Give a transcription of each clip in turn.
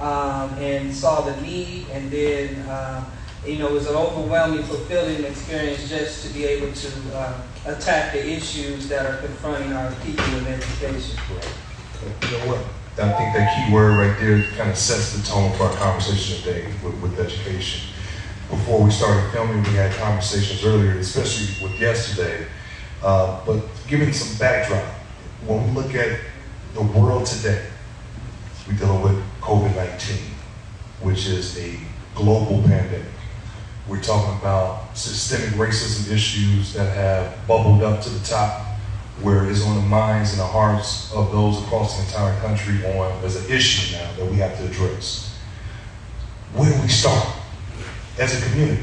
and saw the need, and then it was an overwhelming, fulfilling experience just to be able to attack the issues that are confronting our people in education. You know what? I think that key word right there kind of sets the tone for our conversation today with education. Before we started filming, we had conversations earlier, especially with yesterday. But giving some backdrop, when we look at the world today, we're dealing with COVID-19, which is a global pandemic. We're talking about systemic racism issues that have bubbled up to the top, where it's on the minds and the hearts of those across the entire country as an issue now that we have to address. Where do we start as a community?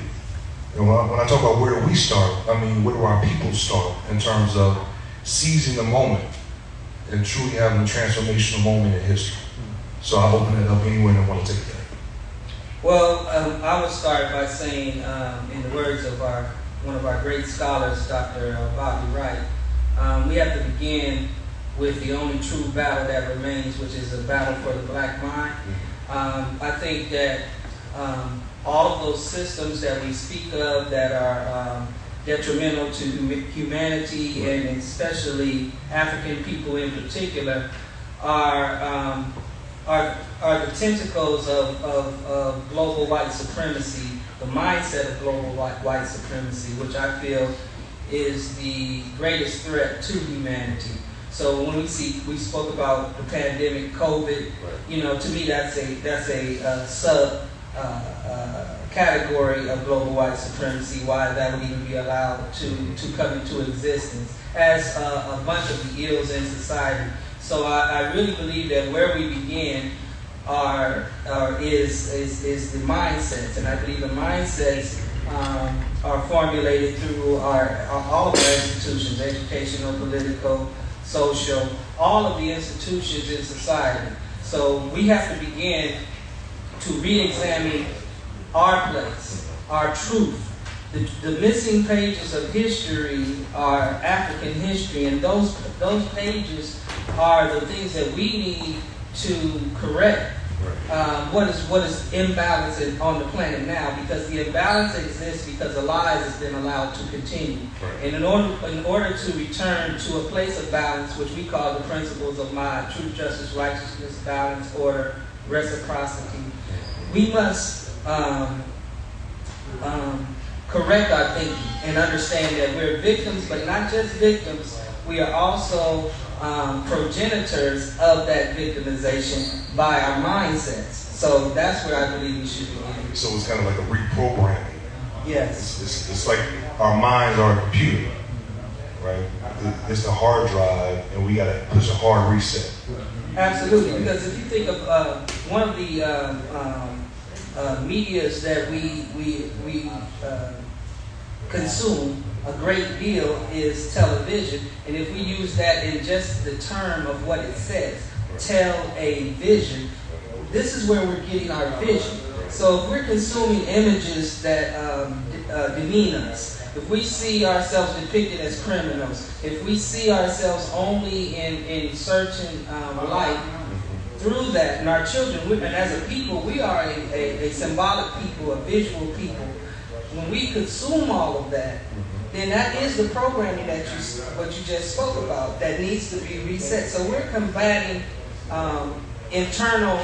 And when I talk about where do we start, I mean, where do our people start in terms of seizing the moment and truly having a transformational moment in history? So I'll open it up anyone that want to take that. Well, I would start by saying, in the words of one of our great scholars, Dr. Bobby Wright, we have to begin with the only true battle that remains, which is the battle for the black mind. I think that all of those systems that we speak of that are detrimental to humanity, and especially African people in particular, are the tentacles of global white supremacy, the mindset of global white supremacy, which I feel is the greatest threat to humanity. So when we spoke about the pandemic, COVID, to me that's a sub category of global white supremacy. Why that would even be allowed to come into existence as a bunch of the ills in society. So I really believe that where we begin is the mindsets, and I believe the mindsets are formulated through all of our institutions: educational, political, social, all of the institutions in society. So we have to begin to re-examine our place, our truth. The missing pages of history are African history, and those pages are the things that we need to correct what is imbalanced on the planet now, because the imbalance exists because the lies has been allowed to continue. And in order to return to a place of balance, which we call the principles of mind: truth, justice, righteousness, balance, order, reciprocity, we must correct our thinking and understand that we're victims, but not just victims. We are also progenitors of that victimization by our mindsets. So that's where I believe we should begin. So it's kind of like a reprogramming. Yes. It's like our minds are a computer, right? It's the hard drive, and we got to push a hard reset. Absolutely, because if you think of one of the medias that we consume a great deal is television, and if we use that in just the term of what it says, tell a vision, this is where we're getting our vision. So if we're consuming images that demean us, if we see ourselves depicted as criminals, if we see ourselves only in certain light, through that, and our children, and as a people, we are a symbolic people, a visual people. When we consume all of that, then that is the programming that what you just spoke about that needs to be reset. So we're combating internal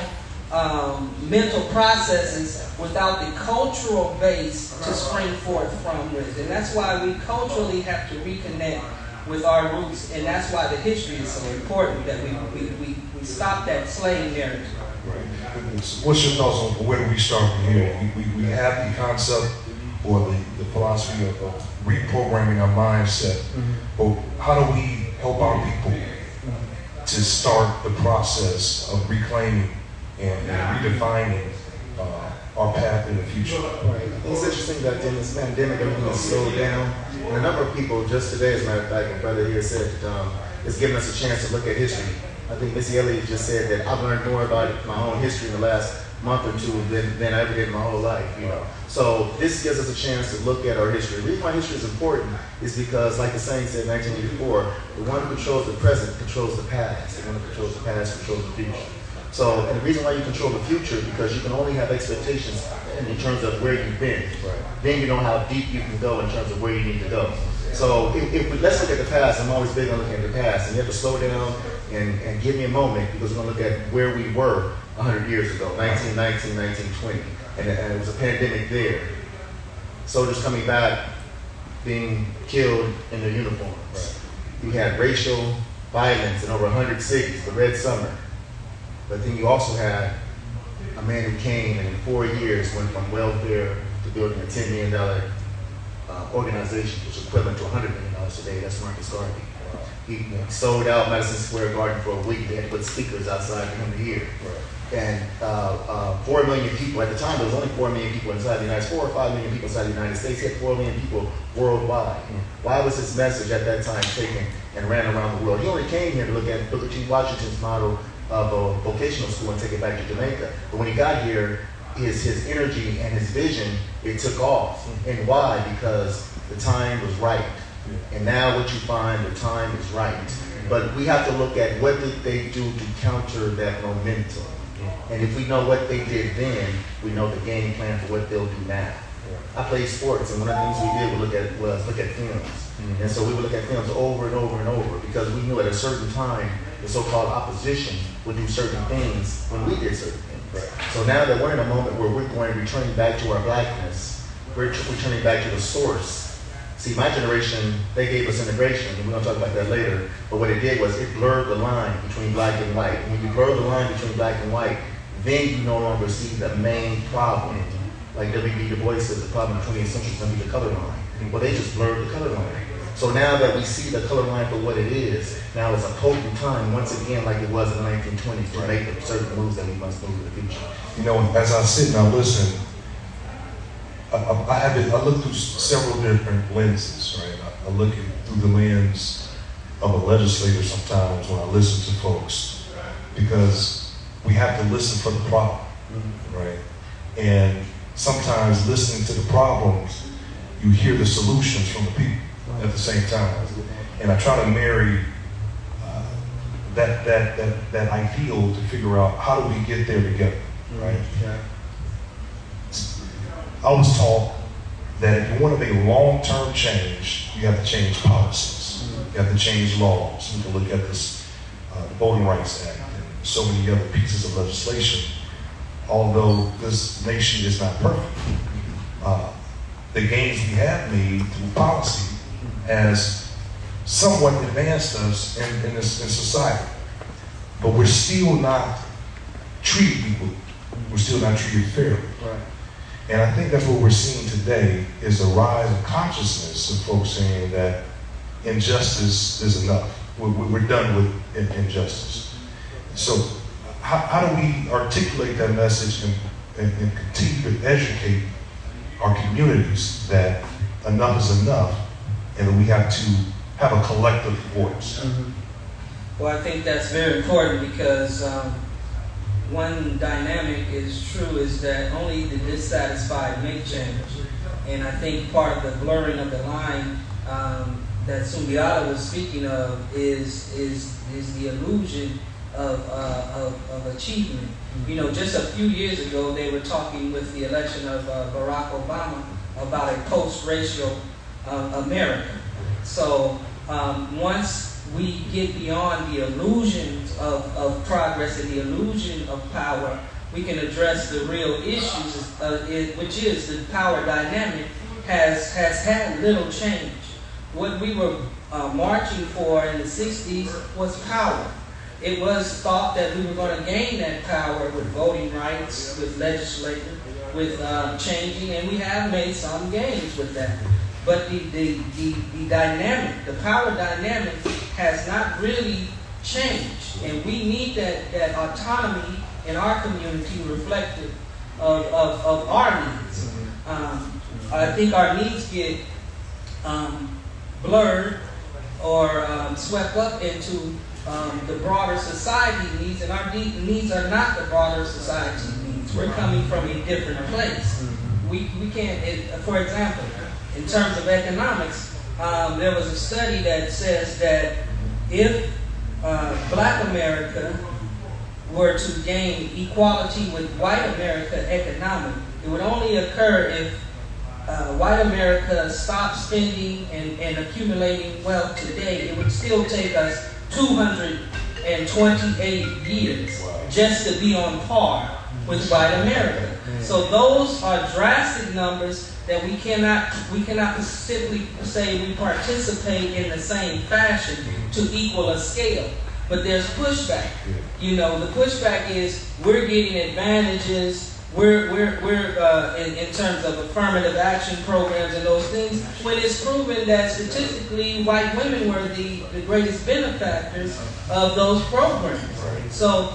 mental processes without the cultural base to spring forth from with. And that's why we culturally have to reconnect with our roots, and that's why the history is so important, that we stop that slave narrative. Right. What's your thoughts on where do we start from here? We have the concept or the philosophy of reprogramming our mindset, but how do we help our people to start the process of reclaiming and redefining our path in the future? Right. It's interesting that in this pandemic, everything has slowed down. And a number of people, just today, as a matter of fact, my brother here said, it's given us a chance to look at history. I think Missy Elliott just said that I've learned more about my own history in the last month or two than I ever did in my whole life, So this gives us a chance to look at our history. The reason why history is important is because, like the saying said in 1984, the one who controls the present controls the past. The one who controls the past controls the future. So, and the reason why you control the future, because you can only have expectations in terms of where you've been. Then you know how deep you can go in terms of where you need to go. So let's look at the past. I'm always big on looking at the past, and you have to slow down and give me a moment, because we're going to look at where we were 100 years ago, 1919, 1920, and it was a pandemic there. Soldiers coming back, being killed in their uniforms. You had racial violence in over 100 cities, the Red Summer. But then you also had a man who came and in 4 years went from welfare to building a $10 million organization, which is equivalent to $100 million today. That's Marcus Garvey. He sold out Madison Square Garden for a week. They had to put speakers outside for him to hear. And 4 million people, at the time there was only 4 million people inside the United States, 4 or 5 million people inside the United States. He had 4 million people worldwide. Why was his message at that time taken and ran around the world? He only came here to look at Booker T. Washington's model of a vocational school and take it back to Jamaica. But when he got here, his energy and his vision, it took off. And why? Because the time was right. And now what you find, the time is right. But we have to look at what did they do to counter that momentum. And if we know what they did then, we know the game plan for what they'll do now. I played sports, and one of the things we did was look at films. And so we would look at films over and over and over, because we knew at a certain time the so-called opposition would do certain things when we did certain things. So now that we're in a moment where we're returning back to our blackness, we're returning back to the source. See, my generation, they gave us integration, and we're going to talk about that later, but what it did was it blurred the line between black and white. When you blur the line between black and white, then you no longer see the main problem. Like W.B. Du Bois says, the problem in the 20th century is going to be the color line. Well, they just blurred the color line. So now that we see the color line for what it is, now it's a potent time, once again, like it was in the 1920s, to make the certain moves that we must move in the future. You know, as I sit and I listen, I look through several different lenses, right? I look through the lens of a legislator sometimes when I listen to folks, because we have to listen for the problem, right? And sometimes listening to the problems, you hear the solutions from the people at the same time. And I try to marry that ideal to figure out how do we get there together, right? I was taught that if you want to make long-term change, you have to change policies. You have to change laws. We can look at this Voting Rights Act and so many other pieces of legislation. Although this nation is not perfect, the gains we have made through policy has somewhat advanced us in society. But we're still not treated equally. We're still not treated fairly. Right. And I think that's what we're seeing today is a rise of consciousness of folks saying that injustice is enough. We're done with injustice. So how do we articulate that message and continue to educate our communities that enough is enough and that we have to have a collective voice? Well, I think that's very important, because one dynamic is true is that only the dissatisfied make change. And I think part of the blurring of the line that Sumbiata was speaking of is the illusion of achievement. You know, just a few years ago, they were talking with the election of Barack Obama about a post-racial America. So once we get beyond the illusions of progress and the illusion of power, we can address the real issues, which is the power dynamic has had little change. What we were marching for in the 60s was power. It was thought that we were going to gain that power with voting rights, with legislature, with changing, and we have made some gains with that. But the dynamic, the power dynamic, has not really changed, and we need that autonomy in our community reflective of our needs. I think our needs get blurred or swept up into the broader society needs, and our needs are not the broader society needs. We're coming from a different place. We can't, for example, in terms of economics, there was a study that says that if Black America were to gain equality with white America economically. It would only occur if white America stopped spending and accumulating wealth today. It would still take us 228 years just to be on par with white America. So those are drastic numbers that we cannot simply say we participate in the same fashion to equal a scale. But there's pushback. You know, the pushback is we're getting advantages. We're in terms of affirmative action programs and those things, when it's proven that statistically white women were the greatest benefactors of those programs. So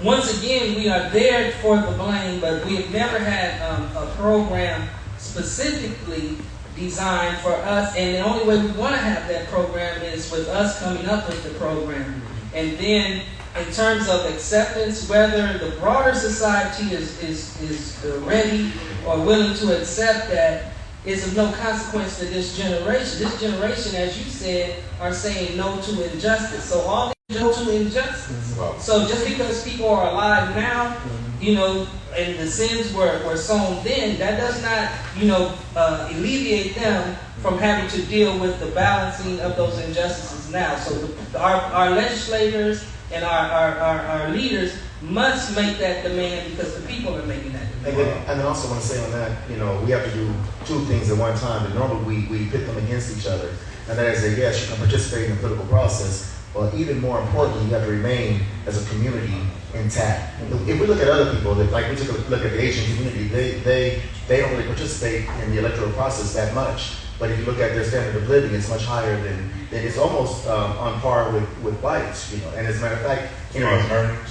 once again, we are there for the blame, but we have never had a program specifically designed for us, and the only way we want to have that program is with us coming up with the program. And then in terms of acceptance, whether the broader society is ready or willing to accept that is of no consequence to this generation. This generation, as you said, are saying no to injustice. So all these no to injustice. So just because people are alive now, you know, and the sins were sown then, that does not, you know, alleviate them from having to deal with the balancing of those injustices now. So our legislators and our leaders must make that demand because the people are making that demand. And then also want to say on that, you know, we have to do two things at one time. And normally we pit them against each other. And that is that, yes, you can participate in the political process, but even more importantly, you have to remain as a community intact. If we look at other people, like we took a look at the Asian community, they don't really participate in the electoral process that much. But if you look at their standard of living, it's much higher than it's almost on par with whites, you know. And as a matter of fact, you know,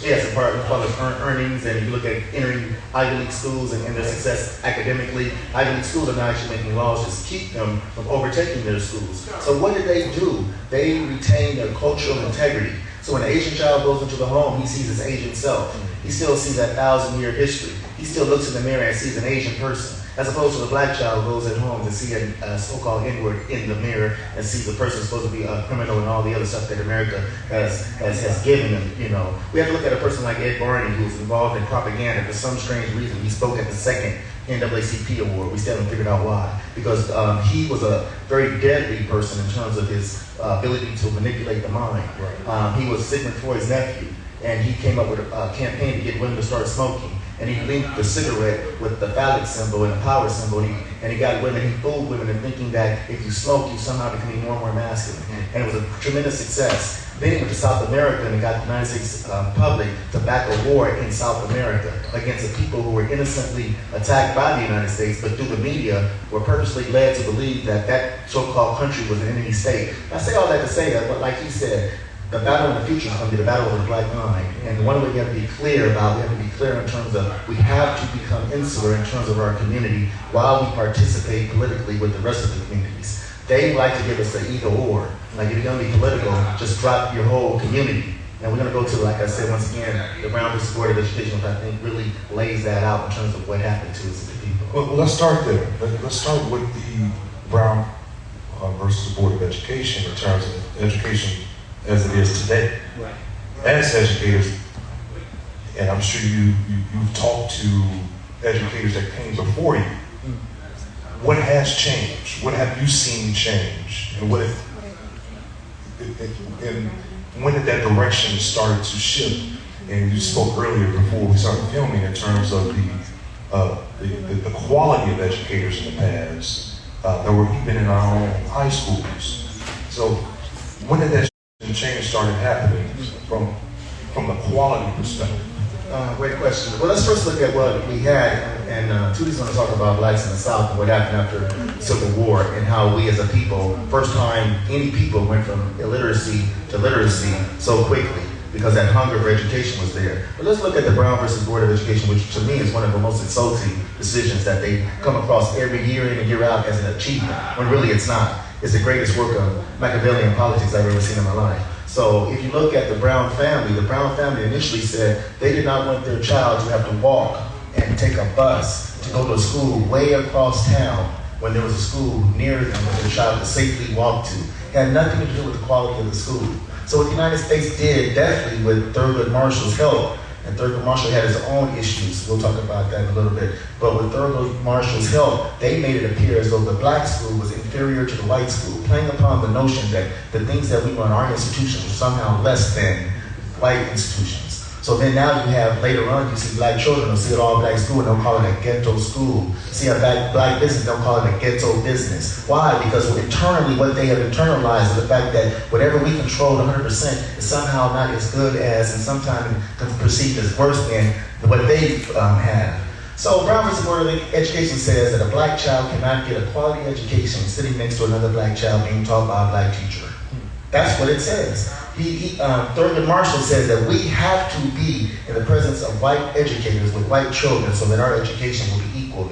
yes, a part of earnings. And if you look at entering Ivy League schools and their success academically, Ivy League schools are now actually making laws just keep them from overtaking their schools. So what did they do? They retain their cultural integrity. So when an Asian child goes into the home, he sees his Asian self. He still sees that 1,000-year history. He still looks in the mirror and sees an Asian person. As opposed to the black child who goes at home to see a so-called N-word in the mirror and sees the person supposed to be a criminal and all the other stuff that America has given them, you know. We have to look at a person like Ed Barney, who's involved in propaganda. For some strange reason, he spoke at the second NAACP award. We still haven't figured out why. Because he was a very deadly person in terms of his ability to manipulate the mind. He was Sigmund Freud's nephew, and he came up with a campaign to get women to start smoking. And he linked the cigarette with the phallic symbol and the power symbol, and he got women, he fooled women into thinking that if you smoke, you somehow become more and more masculine. And it was a tremendous success. Then he went to South America and got the United States public to back a war in South America against the people who were innocently attacked by the United States, but through the media were purposely led to believe that that so-called country was an enemy state. I say all that to say that, but like you said, the battle in the future is going to be the battle over the black line. And the one way we have to be clear about, we have to be clear in terms of, we have to become insular in terms of our community while we participate politically with the rest of the communities. They like to give us an either or. Like if you're going to be political, just drop your whole community. And we're going to go to, like I said, once again, the Brown versus Board of Education, which I think really lays that out in terms of what happened to us as a people. Well, let's start there. Let's start with the Brown versus Board of Education in terms of education as it is today. Right. As educators, and I'm sure you've talked to educators that came before you, what has changed? What have you seen change? And and when did that direction start to shift? And you spoke earlier before we started filming in terms of the quality of educators in the past that were even in our own high schools. So when did that change started happening from the quality perspective? Great question. Well, let's first look at what we had, and Tootie's going to talk about blacks in the South and what happened after the Civil War and how we as a people, first time any people went from illiteracy to literacy so quickly because that hunger for education was there. But let's look at the Brown versus Board of Education, which to me is one of the most insulting decisions that they come across every year in and year out as an achievement, when really it's not. It's the greatest work of Machiavellian politics I've ever seen in my life. So if you look at the Brown family initially said they did not want their child to have to walk and take a bus to go to a school way across town when there was a school near them that their child could safely walk to. It had nothing to do with the quality of the school. So what the United States did, definitely with Thurgood Marshall's help, and Thurgood Marshall had his own issues, we'll talk about that in a little bit, but with Thurgood Marshall's help, they made it appear as though the black school was inferior to the white school, playing upon the notion that the things that we know in our institutions were somehow less than white institutions. So then now you have, later on, you see black children, they'll see an all-black school, and they'll call it a ghetto school. See a black business, they'll call it a ghetto business. Why? Because internally, what they have internalized is the fact that whatever we control 100% is somehow not as good as, and sometimes perceived as worse than what they have. So Brown v. Board of Education says that a black child cannot get a quality education sitting next to another black child being taught by a black teacher. That's what it says. Thurgood Marshall says that we have to be in the presence of white educators with white children so that our education will be equal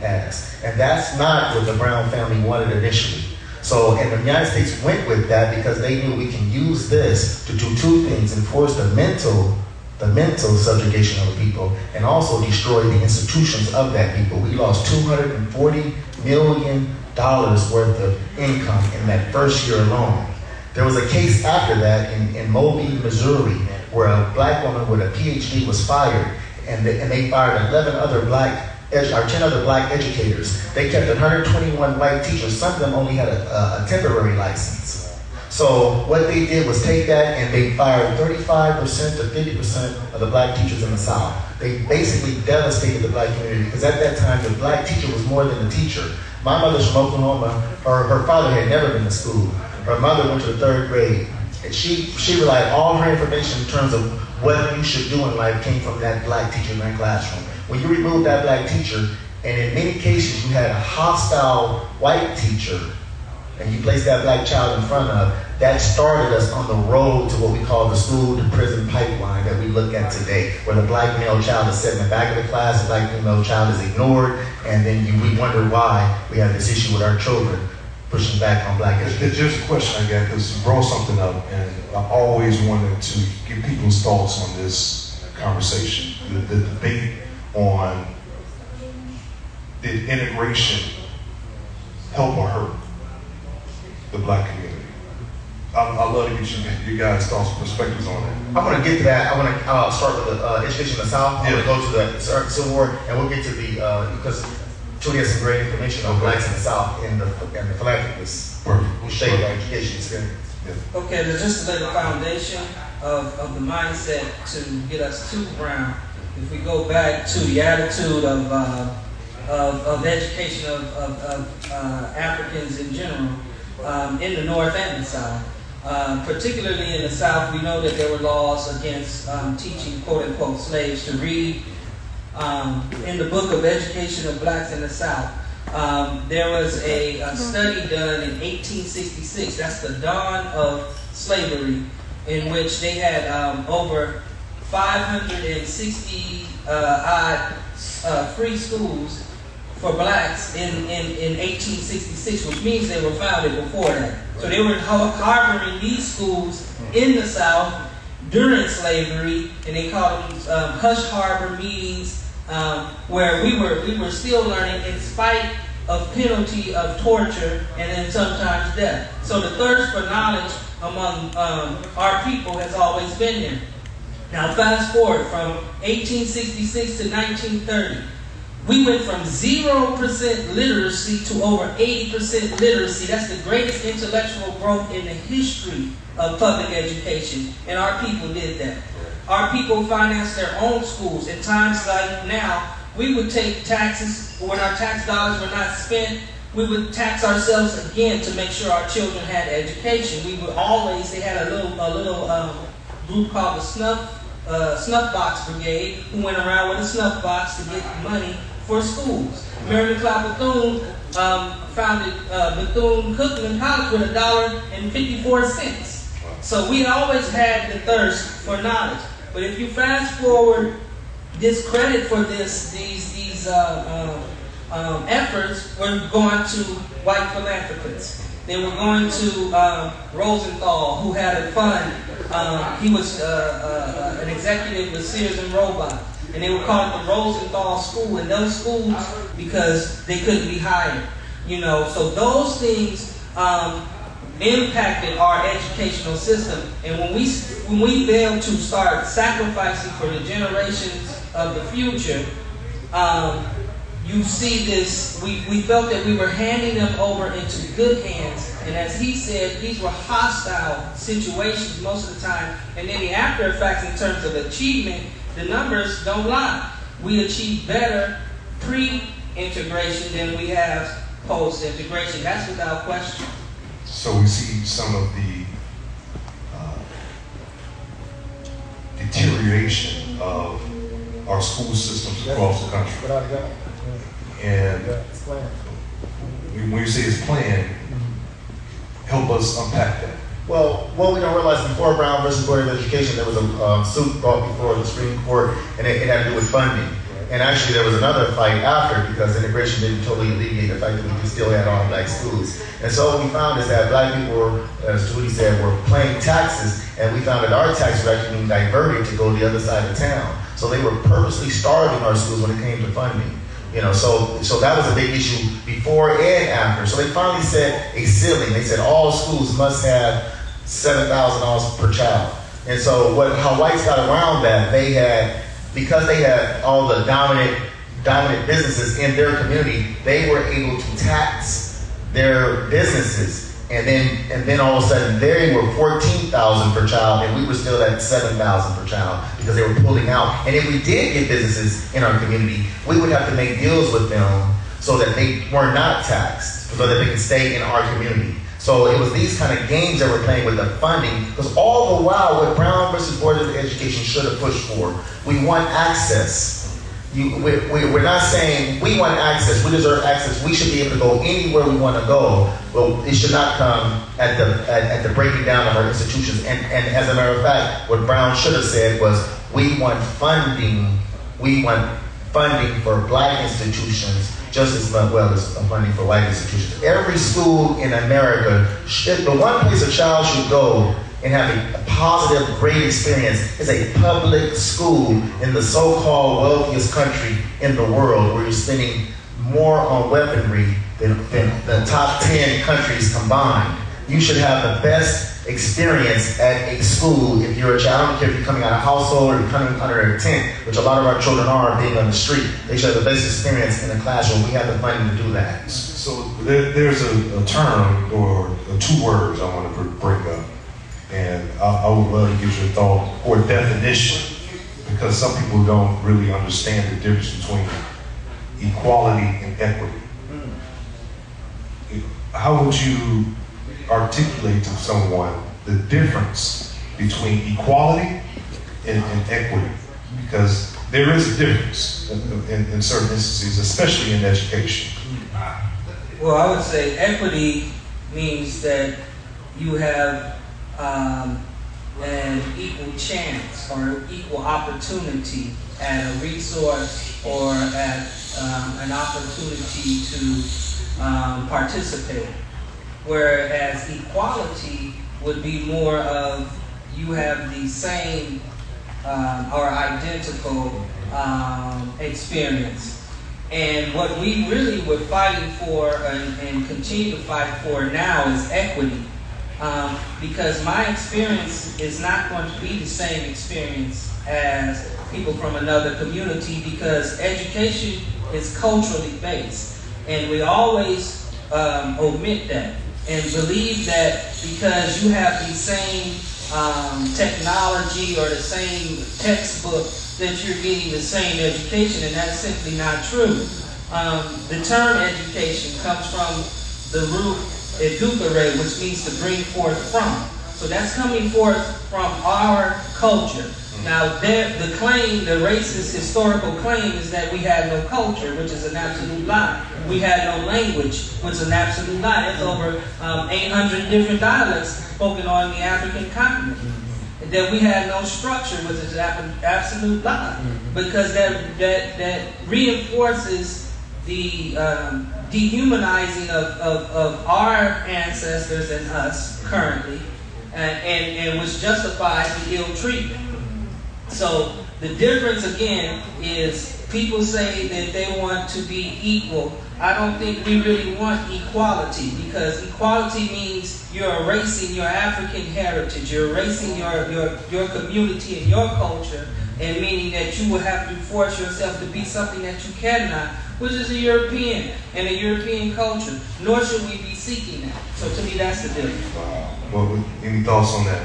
as. And that's not what the Brown family wanted initially. So, and the United States went with that because they knew we can use this to do two things: enforce the mental subjugation of the people, and also destroy the institutions of that people. We lost $240 million worth of income in that first year alone. There was a case after that in Mobile, Missouri, where a black woman with a PhD was fired, and they fired 10 other black educators. They kept 121 white teachers. Some of them only had a temporary license. So what they did was take that and they fired 35% to 50% of the black teachers in the South. They basically devastated the black community because at that time the black teacher was more than a teacher. My mother's from Oklahoma. Her father had never been to school. Her mother went to the 3rd grade, and she relied all her information in terms of what you should do in life came from that black teacher in that classroom. When you remove that black teacher, and in many cases you had a hostile white teacher, and you placed that black child in front of, that started us on the road to what we call the school to prison pipeline that we look at today, where the black male child is sitting in the back of the class, the black female child is ignored, and then we wonder why we have this issue with our children pushing back on black education. There's a question I got because you brought something up, and I always wanted to get people's thoughts on this conversation. The debate on did integration help or hurt the black community? I'd love to get you guys' thoughts and perspectives on it. I'm going to get to that. I want to start with the education in the South. I'm going to go to the Civil War, and we'll get to the, because Trudy has some great information on blacks in the South and the philanthropists who shape our education experience. Yeah. Okay, there's just to lay the foundation of the mindset to get us to Brown. If we go back to the attitude of education of Africans in general, in the North and the South. Particularly in the South, we know that there were laws against teaching quote-unquote slaves to read. In the book of Education of Blacks in the South, there was a study done in 1866, that's the dawn of slavery, in which they had over 560 odd free schools for blacks in 1866, which means they were founded before that. So they were harboring these schools in the South during slavery, and they called them hush harbor meetings, where we were still learning in spite of penalty of torture and then sometimes death. So the thirst for knowledge among our people has always been there. Now fast forward from 1866 to 1930. We went from 0% literacy to over 80% literacy. That's the greatest intellectual growth in the history of public education. And our people did that. Our people financed their own schools. In times like now, we would take taxes when our tax dollars were not spent. We would tax ourselves again to make sure our children had education. We would always, they had a little group called the Snuff Box Brigade, who went around with a snuff box to get money for schools. Mary McLeod Bethune founded Bethune-Cookman College with $1.54. So we always had the thirst for knowledge. But if you fast forward, this credit for these efforts were going to white philanthropists. They were going to Rosenthal, who had a fund. He was an executive with Sears and Roebuck. And they would call it the Rosenthal School. And those schools, because they couldn't be hired. You know, so those things impacted our educational system. And when we fail to start sacrificing for the generations of the future, you see this, we felt that we were handing them over into good hands. And as he said, these were hostile situations most of the time. And then the after effects in terms of achievement, the numbers don't lie. We achieve better pre-integration than we have post-integration. That's without question. So we see some of the deterioration of our school systems across the country. Without a doubt. And It's planned. when you say it's planned, help us unpack that. Well, what we don't realize, before Brown versus Board of Education, there was a suit brought before the Supreme Court, and it had to do with funding. And actually, there was another fight after, because integration didn't totally alleviate the fact that we still had all black schools. And so what we found is that black people were, as Judy said, were paying taxes, and we found that our taxes were actually being diverted to go the other side of town. So they were purposely starving our schools when it came to funding. So that was a big issue before and after. So they finally set a ceiling. They said all schools must have $7,000 per child. And so how whites got around that, because they had all the dominant businesses in their community, they were able to tax their businesses. And then all of a sudden they were $14,000 per child, and we were still at $7,000 per child because they were pulling out. And if we did get businesses in our community, we would have to make deals with them so that they were not taxed, so that they could stay in our community. So it was these kind of games that we're playing with the funding, because all the while what Brown versus Board of Education should have pushed for, we want access. We're not saying we want access, we deserve access, we should be able to go anywhere we want to go, but it should not come at the breaking down of our institutions. And as a matter of fact, what Brown should have said was, we want funding for black institutions just as well as funding for white institutions. Every school in America, the one place a child should go and have a positive, great experience is a public school in the so-called wealthiest country in the world, where you're spending more on weaponry than the top 10 countries combined. You should have the best experience at a school if you're a child. I don't care if you're coming out of a household or you're coming under a tent, which a lot of our children are being on the street. They should have the best experience in the classroom. We have the funding to do that. So there's a term or two words I want to bring up. And I would love to get your thought or definition, because some people don't really understand the difference between equality and equity. How would you articulate to someone the difference between equality and equity? Because there is a difference in certain instances, especially in education. Well, I would say equity means that you have an equal chance or equal opportunity at a resource or at an opportunity to participate. Whereas equality would be more of you have the same or identical experience. And what we really were fighting for and continue to fight for now is equity. Because my experience is not going to be the same experience as people from another community, because education is culturally based. And we always omit that and believe that because you have the same technology or the same textbook that you're getting the same education, and that's simply not true. The term education comes from the root edukere, which means to bring forth from. So that's coming forth from our culture. Now, the claim, the racist historical claim, is that we had no culture, which is an absolute lie. We had no language, which is an absolute lie. There's over 800 different dialects spoken on the African continent. That we had no structure, which is an absolute lie. Because that reinforces the dehumanizing of our ancestors and us currently, and which justifies the ill treatment. So the difference again is people say that they want to be equal. I don't think we really want equality, because equality means you're erasing your African heritage, you're erasing your community and your culture, and meaning that you will have to force yourself to be something that you cannot, which is a European and a European culture. Nor should we be seeking that. So to me, that's the difference. Well, any thoughts on that?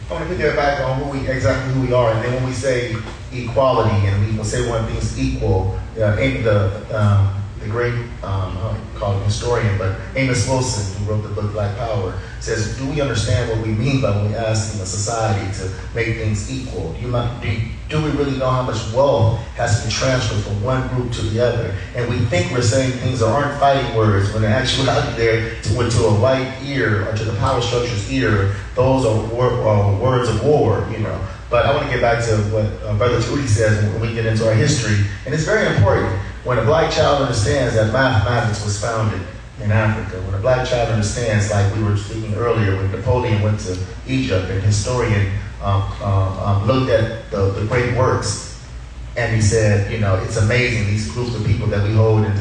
I want to get back on exactly who we are, and then when we say equality, and we say one thing's equal, the great, I call him historian, but Amos Wilson, who wrote the book Black Power, says, do we understand what we mean by when we ask in a society to make things equal? Do we really know how much wealth has to be transferred from one group to the other? And we think we're saying things that aren't fighting words, when in actuality to a white ear, or to the power structure's ear, those are words of war, you know. But I want to get back to what Brother Tootie says when we get into our history. And it's very important. When a black child understands that mathematics was founded in Africa, when a black child understands, like we were speaking earlier, when Napoleon went to Egypt, and historian looked at the great works, and he said, you know, it's amazing, these groups of people that we hold and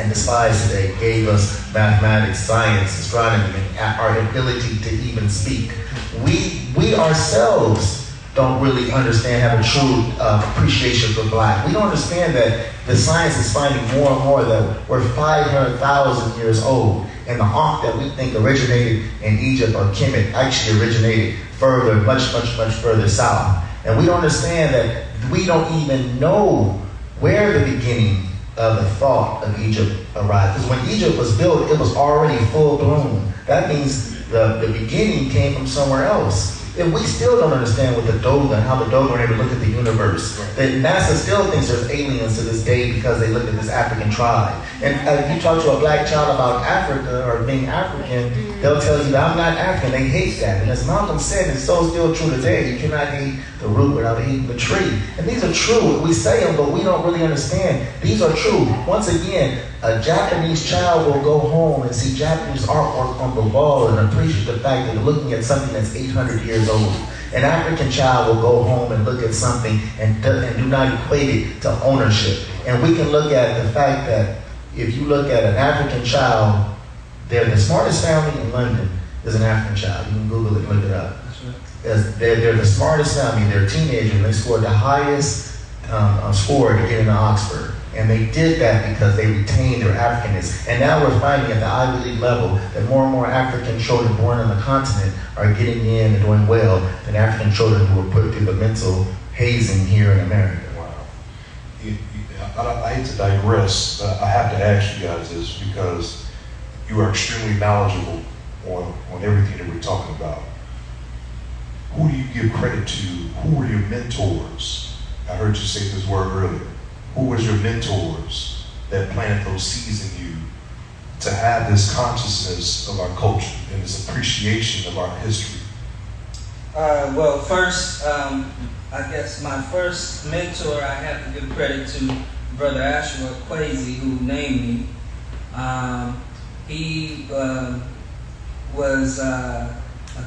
despise today gave us mathematics, science, astronomy, and our ability to even speak. We ourselves don't really understand, have a true appreciation for black. We don't understand that the science is finding more and more that we're 500,000 years old, and the Ankh that we think originated in Egypt or Kemet actually originated further, much further south. And we don't understand that we don't even know where the beginning of the thought of Egypt arrived. Because when Egypt was built, it was already full bloom. That means the beginning came from somewhere else. And we still don't understand what the Dogon, how the Dogon were able to look at the universe. That NASA still thinks there's aliens to this day because they look at this African tribe. And if you talk to a black child about Africa or being African, they'll tell you that I'm not African. They hate that. And as Malcolm said, it's so still true today. You cannot eat the root without eating the tree. And these are true. We say them, but we don't really understand. These are true. Once again, a Japanese child will go home and see Japanese artwork on the wall and appreciate the fact that they're looking at something that's 800 years old. An African child will go home and look at something and do not equate it to ownership. And we can look at the fact that if you look at an African child, they're the smartest family in London is an African child. You can Google it and look it up. They're the smartest family. They're teenagers. And they scored the highest score to get into Oxford. And they did that because they retained their Africanness. And now we're finding at the Ivy League level that more and more African children born on the continent are getting in and doing well than African children who were put through the mental hazing here in America. Wow. I hate to digress, but I have to ask you guys this because you are extremely knowledgeable on everything that we're talking about. Who do you give credit to? Who were your mentors? I heard you say this word earlier. Who was your mentors that planted those seeds in you to have this consciousness of our culture and this appreciation of our history? Well, first, I guess my first mentor, I have to give credit to Brother Ashua Kwesi, who named me. He was a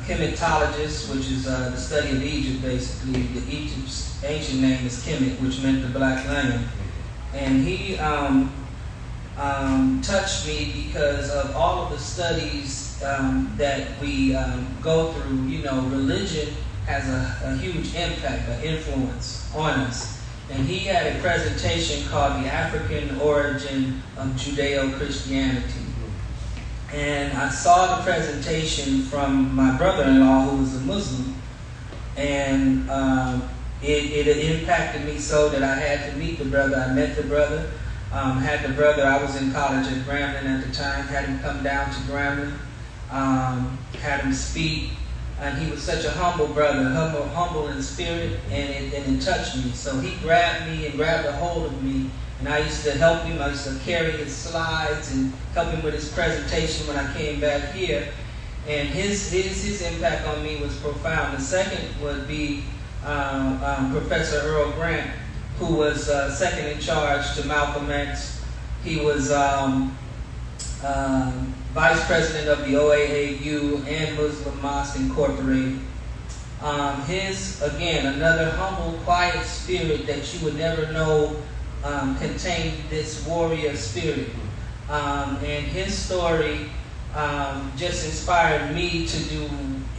chematologist, which is the study of Egypt, basically. Egypt's ancient name is Kemet, which meant the black land. And he touched me because of all of the studies that we go through. You know, religion has a huge impact, an influence on us. And he had a presentation called The African Origin of Judeo-Christianity. And I saw the presentation from my brother-in-law, who was a Muslim, and it impacted me so that I had to meet the brother. I met the brother, had the brother. I was in college at Grambling at the time, had him come down to Grambling, had him speak, and he was such a humble brother, humble in spirit, and it touched me. So he grabbed me and grabbed a hold of me, and I used to help him. I used to carry his slides and help him with his presentation when I came back here. And his impact on me was profound. The second would be Professor Earl Grant, who was second in charge to Malcolm X. He was vice president of the OAAU and Muslim Mosque Incorporated. Again, another humble, quiet spirit that you would never know contained this warrior spirit. And his story just inspired me to do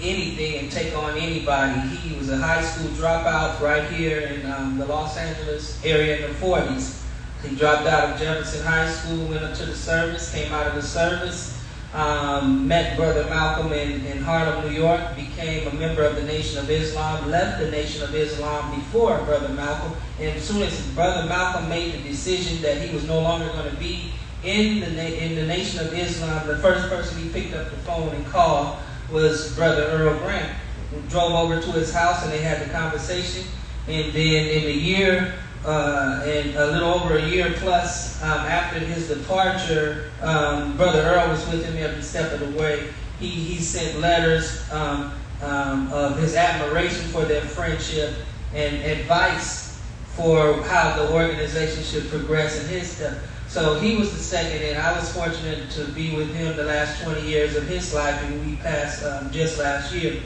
anything and take on anybody. He was a high school dropout right here in the Los Angeles area in the 40s. He dropped out of Jefferson High School, went up to the service, came out of the service, met Brother Malcolm in Harlem, New York, became a member of the Nation of Islam, left the Nation of Islam before Brother Malcolm, and as soon as Brother Malcolm made the decision that he was no longer going to be in the Nation of Islam, the first person he picked up the phone and called was Brother Earl Grant. We drove over to his house and they had the conversation, and then in a year, and a little over a year plus after his departure, Brother Earl was with him every step of the way. He sent letters of his admiration for their friendship and advice for how the organization should progress in his step. So he was the second, and I was fortunate to be with him the last 20 years of his life, and we passed just last year.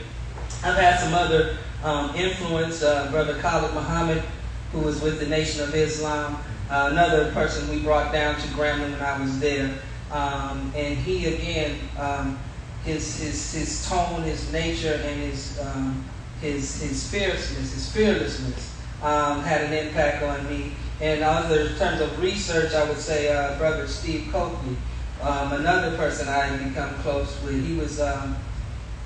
I've had some other influence, Brother Khalid Muhammad, who was with the Nation of Islam, another person we brought down to Grambling when I was there. And he, again, his tone, his nature, and his fierceness, his fearlessness had an impact on me. And in terms of research, I would say Brother Steve Coakley, another person I had become close with. He was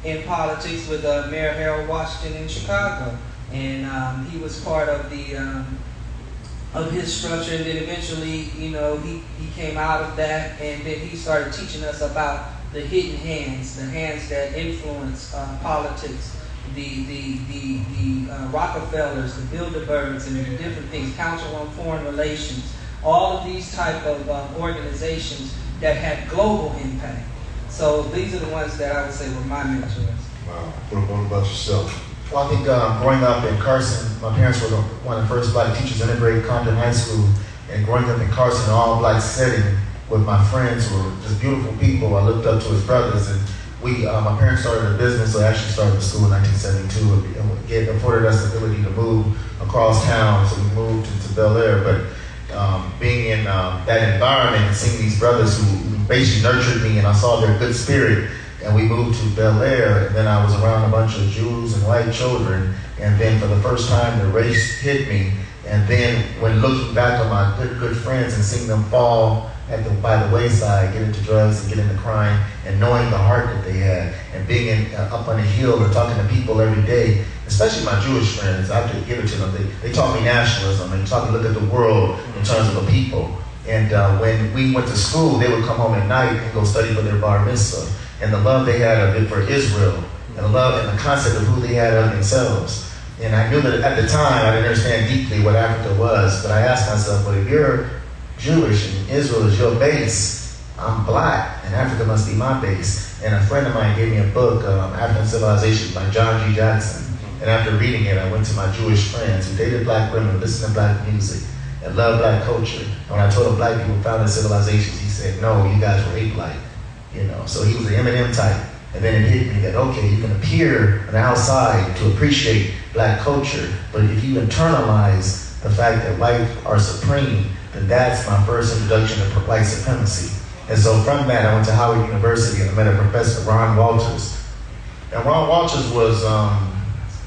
in politics with Mayor Harold Washington in Chicago. And he was part of of his structure, and then eventually, he came out of that, and then he started teaching us about the hidden hands, the hands that influence politics, the Rockefellers, the Bilderbergs, and the different things, Council on Foreign Relations, all of these type of organizations that had global impact. So these are the ones that I would say were my mentors. Wow. What about yourself? Well, I think growing up in Carson, my parents were one of the first black teachers in integrated Compton High School, and growing up in Carson, an all-black setting with my friends who were just beautiful people. I looked up to his brothers, and my parents started a business, so I actually started the school in 1972, and it afforded us the ability to move across town, so we moved to Bel Air. But being in that environment and seeing these brothers who basically nurtured me, and I saw their good spirit, and we moved to Bel Air, and then I was around a bunch of Jews and white children, and then for the first time the race hit me, and then when looking back on my good friends and seeing them fall by the wayside, get into drugs and get into crime, and knowing the heart that they had, and being up on a hill or talking to people every day, especially my Jewish friends, I have to give it to them, they taught me nationalism, and taught me to look at the world in terms of the people. And when we went to school, they would come home at night and go study for their bar mitzvah. And the love they had for Israel, and the love and the concept of who they had of themselves. And I knew that at the time I didn't understand deeply what Africa was, but I asked myself, well, if you're Jewish and Israel is your base, I'm black, and Africa must be my base. And a friend of mine gave me a book, African Civilization by John G. Jackson. And after reading it, I went to my Jewish friends who dated black women, listened to black music, and loved black culture. And when I told them black people founded civilizations, he said, no, you guys were ape-like. So he was the Eminem type. And then it hit me that, okay, you can appear on the outside to appreciate black culture, but if you internalize the fact that white are supreme, then that's my first introduction to white supremacy. And so from that, I went to Howard University and I met a professor, Ron Walters. And Ron Walters was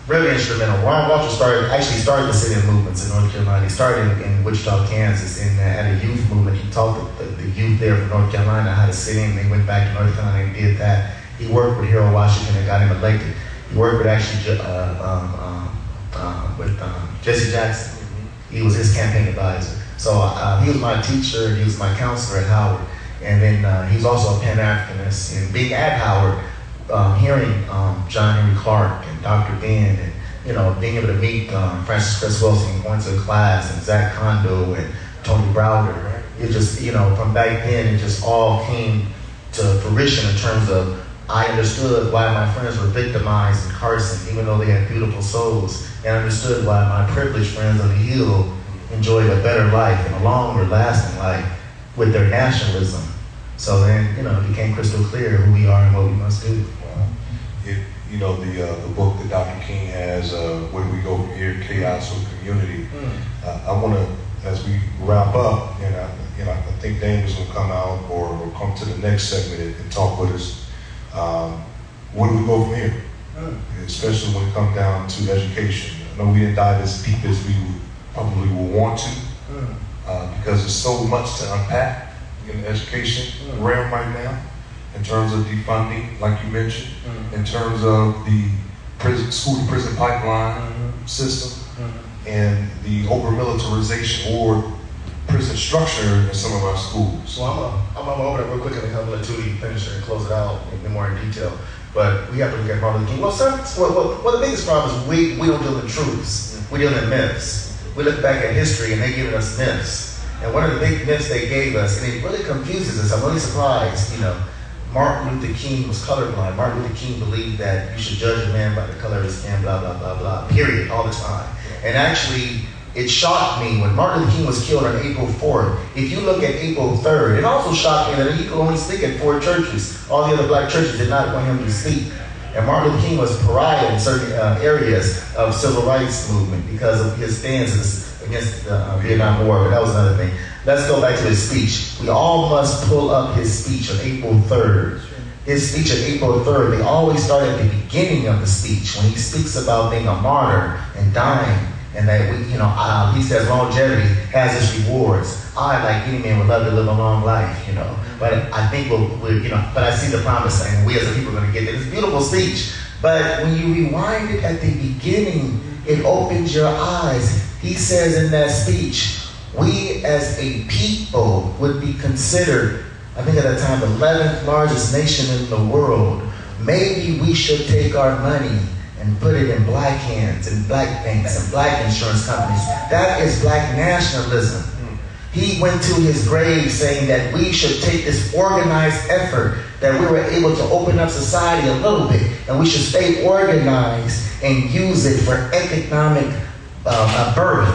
really instrumental. Ron Walters actually started the sit-in movements in North Carolina. He started in Wichita, Kansas, and at a youth movement. He taught the youth there from North Carolina how to sit in. They went back to North Carolina and did that. He worked with Harold Washington and got him elected. He worked with Jesse Jackson. He was his campaign advisor. So he was my teacher and he was my counselor at Howard. And then he's also a Pan-Africanist. And being at Howard, hearing John Henry Clark and Dr. Ben, and being able to meet Francis Cress Wilson, going to a class, and Zach Kondo and Tony Browder, it just from back then it just all came to fruition in terms of I understood why my friends were victimized in Carson, even though they had beautiful souls, and understood why my privileged friends on the Hill enjoyed a better life and a longer lasting life with their nationalism. So then, it became crystal clear who we are and what we must do. It you know, the book that Dr. King has, Where Do We Go From Here, Chaos or Community. I want to, as we wrap up, and I think Daniel's going to come out or come to the next segment and talk with us. Where do we go from here? Especially when it comes down to education. I know we didn't dive as deep as we probably will want to, because there's so much to unpack in the education realm right now, in terms of defunding, like you mentioned, in terms of the school-to-prison pipeline system, and the over-militarization or prison structure in some of our schools. Well, I'm gonna open it real quick and then I'm gonna let Tootie finish it and close it out in more in detail. But we have to look at Martin Luther King. Well, the biggest problem is we don't deal in truths. We deal in myths. We look back at history and they're giving us myths. And one of the big myths they gave us, and it really confuses us. I'm really surprised, you know, Martin Luther King was colorblind. Martin Luther King believed that you should judge a man by the color of his skin, blah, blah, blah, blah, period, all the time. And actually, it shocked me when Martin Luther King was killed on April 4th. If you look at April 3rd, it also shocked me that he could only speak at 4 churches. All the other black churches did not want him to speak. And Martin Luther King was pariah in certain areas of civil rights movement because of his stances against the Vietnam War, but that was another thing. Let's go back to his speech. We all must pull up his speech on April 3rd. His speech on April 3rd, they always start at the beginning of the speech when he speaks about being a martyr and dying. And that we, you know, he says longevity has its rewards. I, like any man, would love to live a long life, you know. But I think we'll you know, but I see the promise saying we as a people are going to get it. It's a beautiful speech. But when you rewind it at the beginning, it opens your eyes. He says in that speech, we as a people would be considered, I think at that time, the 11th largest nation in the world. Maybe we should take our money and put it in black hands and black banks and black insurance companies. That is black nationalism. He went to his grave saying that we should take this organized effort, that we were able to open up society a little bit, and we should stay organized and use it for economic birth.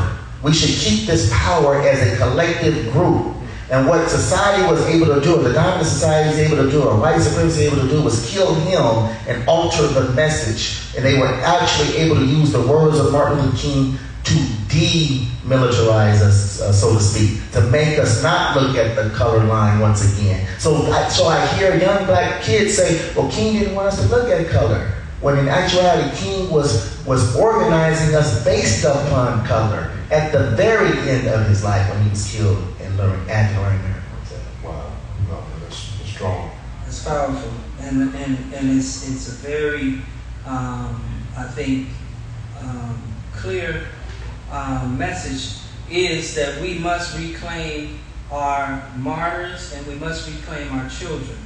We should keep this power as a collective group. And what society was able to do, the dominant society was able to do, or white supremacy was able to do, was kill him and alter the message. And they were actually able to use the words of Martin Luther King to demilitarize us, so to speak, to make us not look at the color line once again. So I hear young black kids say, well, King didn't want us to look at color. When in actuality, King was organizing us based upon color at the very end of his life when he was killed at Loring Mary. Wow, no, that's strong. It's powerful, and it's a very, I think, clear message is that we must reclaim our martyrs and we must reclaim our children.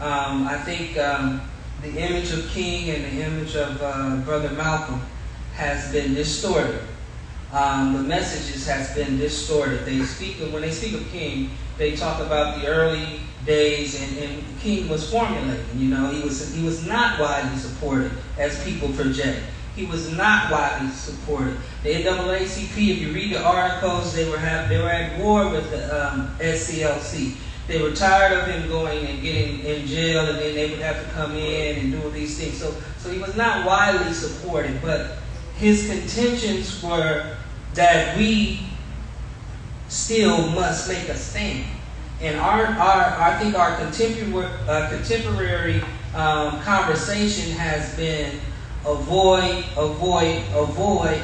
I think the image of King and the image of Brother Malcolm has been distorted. The messages has been distorted. When they speak of King, they talk about the early days, and King was formulating. You know, he was not widely supported as people project. He was not widely supported. The NAACP, if you read the articles, they were at war with the SCLC. They were tired of him going and getting in jail, and then they would have to come in and do these things. So he was not widely supported, but his contentions were that we still must make a stand. And I think our contemporary conversation has been avoid,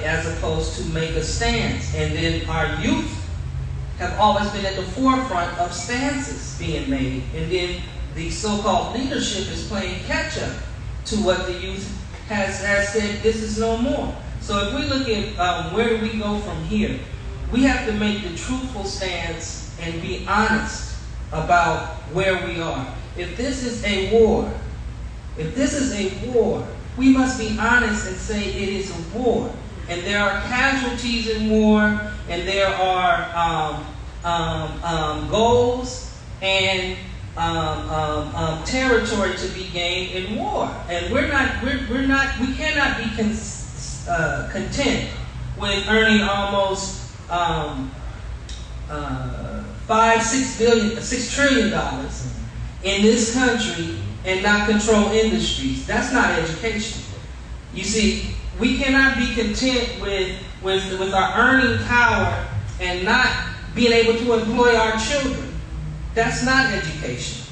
as opposed to make a stance. And then our youth have always been at the forefront of stances being made. And then the so-called leadership is playing catch-up to what the youth has said, this is no more. So if we look at where do we go from here, we have to make the truthful stance and be honest about where we are. If this is a war, we must be honest and say it is a war. And there are casualties in war, and there are goals and territory to be gained in war. And we cannot be content with earning almost $6 trillion in this country and not control industries. That's not education. You see, we cannot be content with our earning power and not being able to employ our children. That's not education.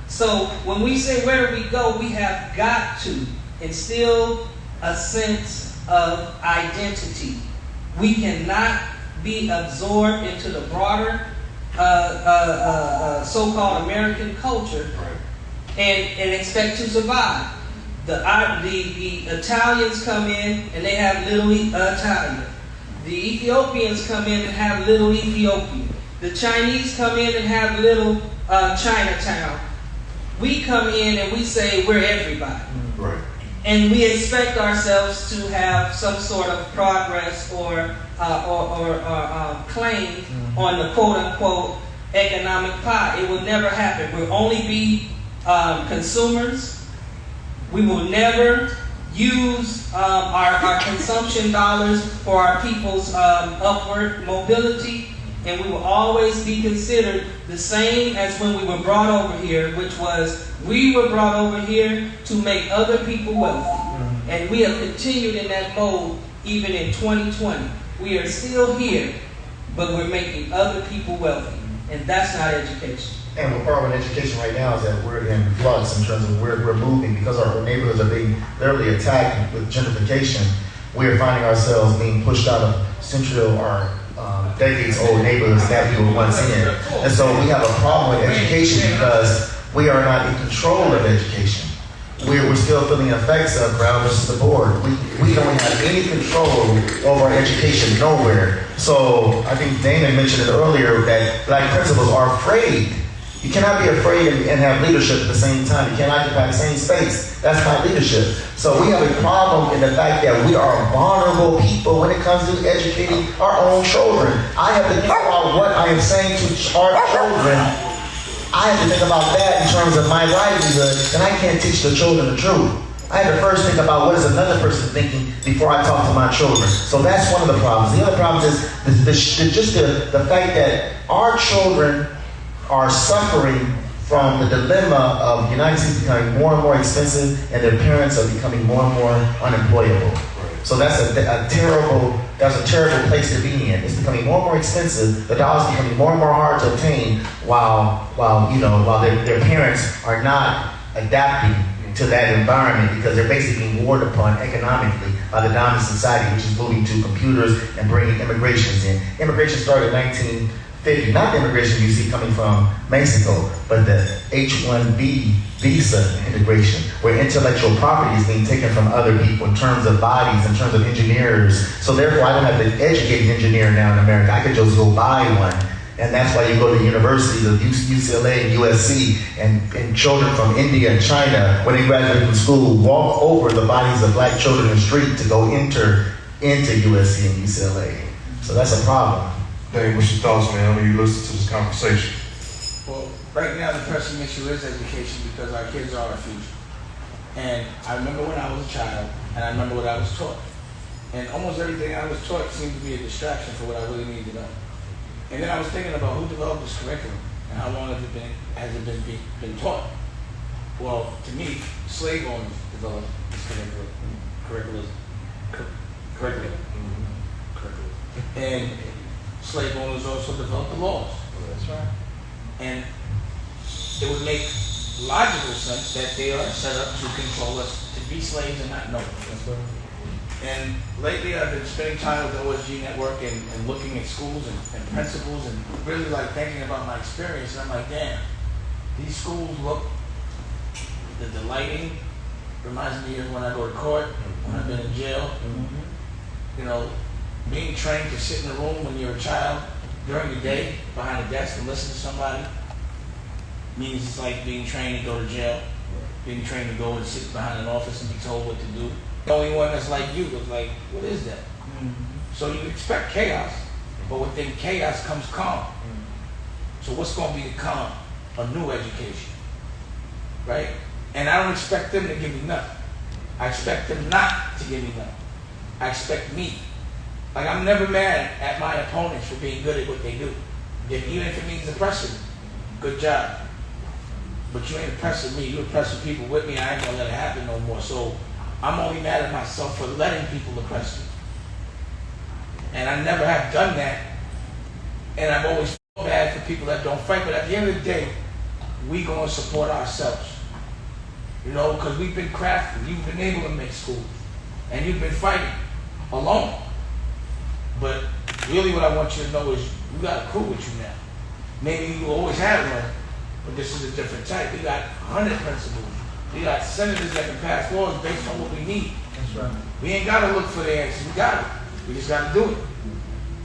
So when we say where do we go, we have got to instill a sense of identity. We cannot be absorbed into the broader so-called American culture and expect to survive. The Italians come in and they have little Italian. The Ethiopians come in and have little Ethiopia. The Chinese come in and have little Chinatown. We come in and we say we're everybody. Right. And we expect ourselves to have some sort of progress or claim on the quote-unquote economic pie. It will never happen. We'll only be consumers. We will never use our consumption dollars for our people's upward mobility. And we will always be considered the same as when we were brought over here, which was we were brought over here to make other people wealthy. And we have continued in that mode even in 2020. We are still here, but we're making other people wealthy. And that's not education. And what part of education right now is that we're in flux in terms of where we're moving because our neighborhoods are being literally attacked with gentrification. We are finding ourselves being pushed out of central or decades-old neighborhoods that we were once in. And so we have a problem with education because we are not in control of education. We're still feeling the effects of ground versus the board. We don't have any control over our education, nowhere. So I think Dana mentioned it earlier that Black principals are afraid. You cannot be afraid and have leadership at the same time. You cannot occupy the same space. That's not leadership. So we have a problem in the fact that we are vulnerable people when it comes to educating our own children. I have to think about what I am saying to our children. I have to think about that in terms of my livelihood, and I can't teach the children the truth. I have to first think about what is another person thinking before I talk to my children. So that's one of the problems. The other problem is just the fact that our children are suffering from the dilemma of the United States becoming more and more expensive and their parents are becoming more and more unemployable. So that's a terrible place to be in. It's becoming more and more expensive. The dollar's becoming more and more hard to obtain while their parents are not adapting to that environment because they're basically being warred upon economically by the dominant society, which is moving to computers and bringing immigrations in. Immigration started in 1950, not the immigration you see coming from Mexico, but the H-1B visa integration, where intellectual property is being taken from other people in terms of bodies, in terms of engineers. So therefore, I don't have to educate an engineer now in America. I could just go buy one. And that's why you go to universities of UCLA and USC, and children from India and China, when they graduate from school, walk over the bodies of Black children in the street to go enter into USC and UCLA. So that's a problem. Dave, what's your thoughts, man? I mean, you listen to this conversation. Well, right now the pressing issue is education because our kids are our future. And I remember when I was a child, and I remember what I was taught. And almost everything I was taught seemed to be a distraction for what I really needed to know. And then I was thinking about who developed this curriculum and how long has it been taught. Well, to me, slave owners developed this curriculum. And slave owners also developed the laws. That's right. And it would make logical sense that they are set up to control us, to be slaves and not know it. That's right. And lately I've been spending time with the OSG network and looking at schools and principals and really like thinking about my experience. And I'm like, damn, these schools look, the lighting reminds me of when I go to court, when I've been in jail. You know, being trained to sit in a room when you're a child during the day behind a desk and listen to somebody means it's like being trained to go to jail, being trained to go and sit behind an office and be told what to do. The only one that's like you was like, what is that? So you expect chaos, but within chaos comes calm. So what's going to be the calm? A new education, right? And I don't expect them to give me nothing. I expect them not to give me nothing. I expect me. Like, I'm never mad at my opponents for being good at what they do. Even if it means oppressing them, good job. But you ain't oppressing me. You're oppressing people with me. I ain't gonna let it happen no more. So I'm only mad at myself for letting people oppress me. And I never have done that. And I've always felt bad for people that don't fight. But at the end of the day, we gonna support ourselves. You know, because we've been crafty. You've been able to make schools. And you've been fighting alone. But really what I want you to know is we got a crew with you now. Maybe you always had one, but this is a different type. We got 100 principals. We got senators that can pass laws based on what we need. That's right. We ain't got to look for the answers. We got it. We just got to do it.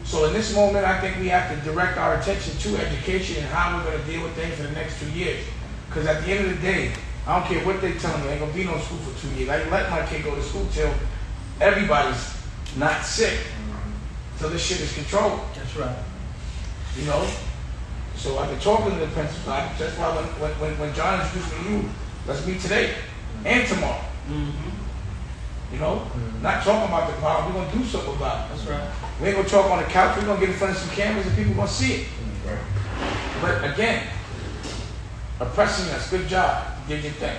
So in this moment, I think we have to direct our attention to education and how we're going to deal with things for the next 2 years. Because at the end of the day, I don't care what they tell me, there ain't going to be no school for 2 years. I can let my kid go to school till everybody's not sick. Till this shit is controlled. That's right. You know? So I've been talking to the principal. That's why when John introduced me to you, let's meet today and tomorrow. Mm-hmm. You know? Not talking about the problem, we're going to do something about it. That's right. We ain't going to talk on the couch, we're going to get in front of some cameras and people going to see it. Right. But again, oppressing us, good job, you did your thing.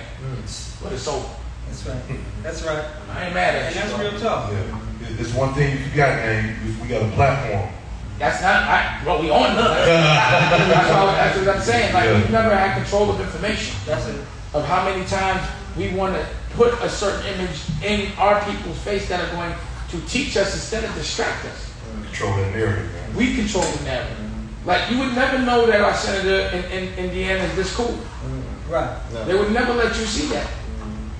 But it's over. That's right. That's right. I ain't mad at And you. that's real talk. Yeah. There's one thing you got, man. We got a platform. That's not, well, we on none. That's what I'm saying. Like, we've never had control of information. That's it. Of how many times we want to put a certain image in our people's face that are going to teach us instead of distract us. Control that narrative, man. We control the narrative. Like, you would never know that our senator in Indiana is this cool. Right. No. They would never let you see that.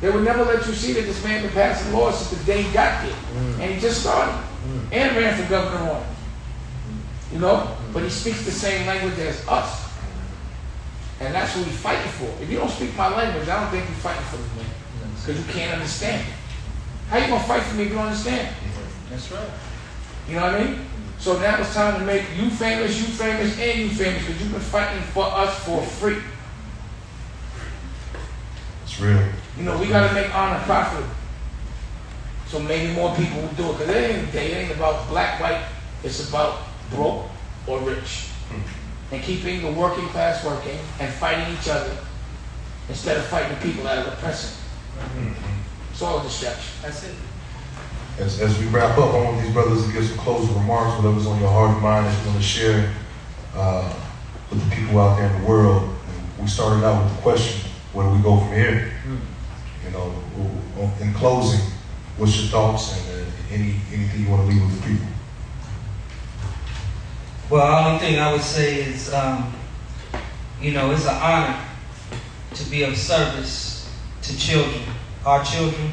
They would never let you see that this man been passing laws since the day he got there. And he just started. And ran for governor on it. You know? But he speaks the same language as us. And that's what we're fighting for. If you don't speak my language, I don't think you're fighting for me, man. Because you can't understand it. How you going to fight for me if you don't understand it? That's right. You know what I mean? So now it's time to make you famous, and you famous, because you've been fighting for us for free. It's real. You know, we got to make honor profitable. So maybe more people will do it. Because at the end of the day, it ain't about black, white. It's about broke or rich. And keeping the working class working and fighting each other instead of fighting the people that are oppressing. It's all a distraction. That's it. As we wrap up, I want these brothers to give some closing remarks, whatever's on your heart and mind that you want to share with the people out there in the world. And we started out with the question, where do we go from here? You know, in closing, what's your thoughts and anything you want to leave with the people? Well, the only thing I would say is, you know, it's an honor to be of service to children. Our children,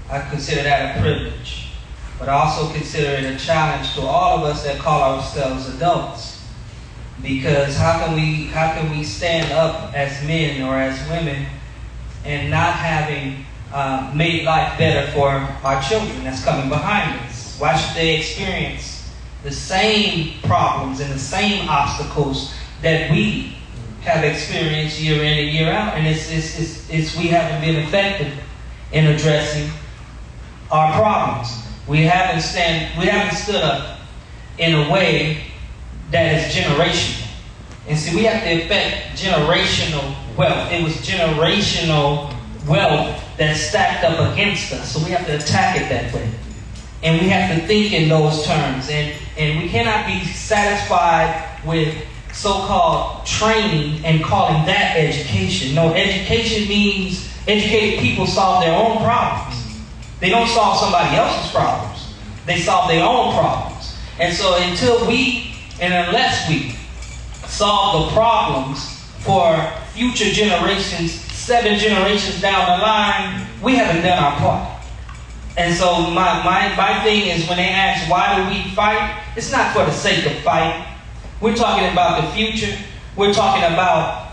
I consider that a privilege. But I also consider it a challenge to all of us that call ourselves adults. Because how can we stand up as men or as women and not having made life better for our children that's coming behind us? Why should they experience the same problems and the same obstacles that we have experienced year in and year out? And it's we haven't been effective in addressing our problems. We haven't stood up in a way that is generational. And see, we have to affect generational wealth. It was generational wealth that stacked up against us. So we have to attack it that way. And we have to think in those terms. And we cannot be satisfied with so-called training and calling that education. No, education means educated people solve their own problems. They don't solve somebody else's problems. They solve their own problems. And so unless we solve the problems for future generations, 7 generations down the line, we haven't done our part. And so my thing is, when they ask why do we fight, it's not for the sake of fighting. We're talking about the future. We're talking about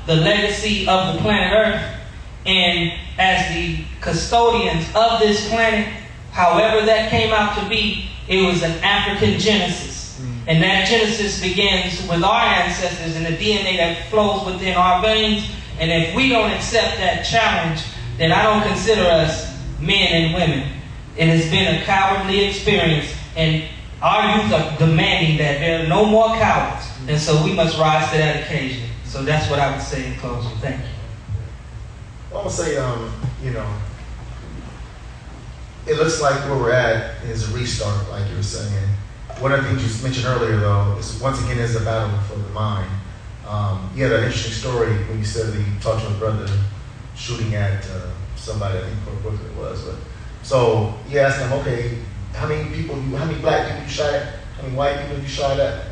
the legacy of the planet Earth. And as the custodians of this planet, however that came out to be, it was an African genesis. And that genesis begins with our ancestors and the DNA that flows within our veins. And if we don't accept that challenge, then I don't consider us men and women. It has been a cowardly experience, and our youth are demanding that there are no more cowards. And so we must rise to that occasion. So that's what I would say in closing. Thank you. I want to say, you know, it looks like where we're at is a restart, like you were saying. One of the things you mentioned earlier, though, is once again is a battle for the mind. You had an interesting story when you said that you talked to a brother shooting at somebody, I think Port Brooklyn it was. But so you asked him, okay, how many black people you shot at? How many white people you shot at?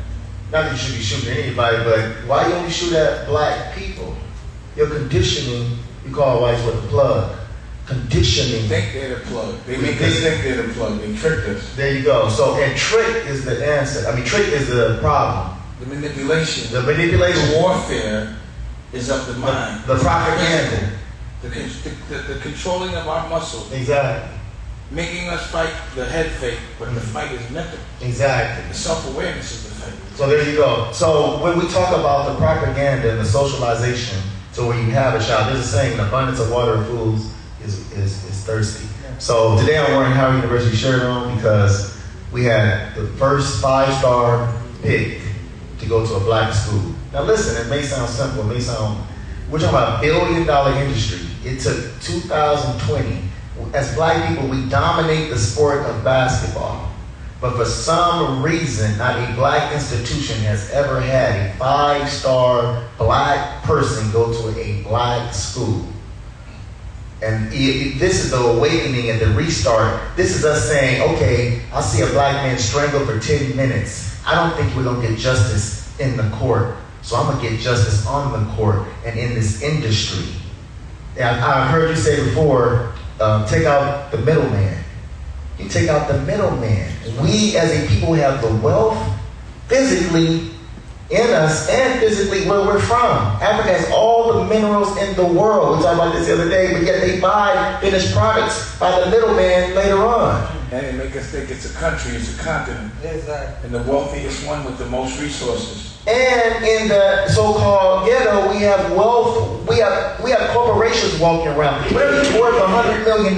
Not that you should be shooting at anybody, but why you only shoot at black people? Your conditioning, you call whites with a plug. Conditioning. They think they're the plug. They make us think they're the plug. They tricked us. There you go. So, and trick is the answer. I mean, trick is the problem. The manipulation. The manipulation. The warfare is of the mind. The propaganda. The controlling of our muscles. Exactly. Making us fight the head fake, but the fight is mental. Exactly. The self-awareness is the fight. So there you go. So when we talk about the propaganda and the socialization to where you have a child, there's a saying, an abundance of water fools is thirsty. So today I'm wearing Howard University shirt on because we had the first 5-star pick to go to a black school. Now listen, it may sound simple, we're talking about a $1 billion industry. It took 2020. As black people, we dominate the sport of basketball. But for some reason, not a black institution has ever had a 5-star black person go to a black school. And this is the awakening and the restart. This is us saying, okay, I see a black man strangled for 10 minutes. I don't think we're going to get justice in the court. So I'm going to get justice on the court and in this industry. And I heard you say before, take out the middleman. You take out the middleman. We as a people have the wealth physically in us and physically where we're from. Africa has all the minerals in the world. We talked about this the other day, but yet they buy finished products by the middleman later on. And they make us think it's a country, it's a continent. Exactly. And the wealthiest one with the most resources. And in the so-called ghetto, we have wealth. We have corporations walking around. Whatever you're worth $100 million,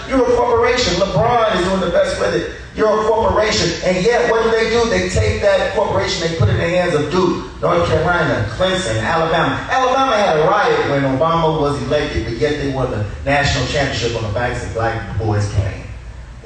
you're a corporation. LeBron is doing the best with it. You're a corporation. And yet, what do? They take that corporation, they put it in the hands of Duke, North Carolina, Clemson, Alabama. Alabama had a riot when Obama was elected, but yet they won the national championship on the backs of black boys playing.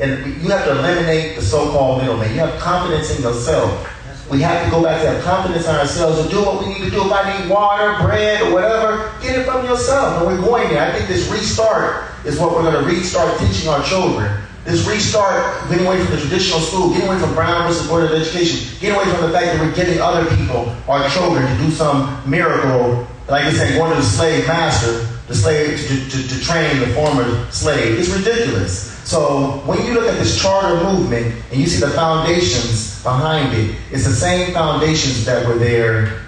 And you have to eliminate the so-called middleman. You have confidence in yourself. We have to go back to have confidence in ourselves and do what we need to do. If I need water, bread, or whatever, get it from yourself. And we're going there. I think this restart is what we're going to restart teaching our children. This restart, getting away from the traditional school, getting away from Brown versus Board of Education, getting away from the fact that we're getting other people, our children, to do some miracle, like I said, going to the slave master, the slave to train the former slave. It's ridiculous. So when you look at this charter movement and you see the foundations behind it, it's the same foundations that were there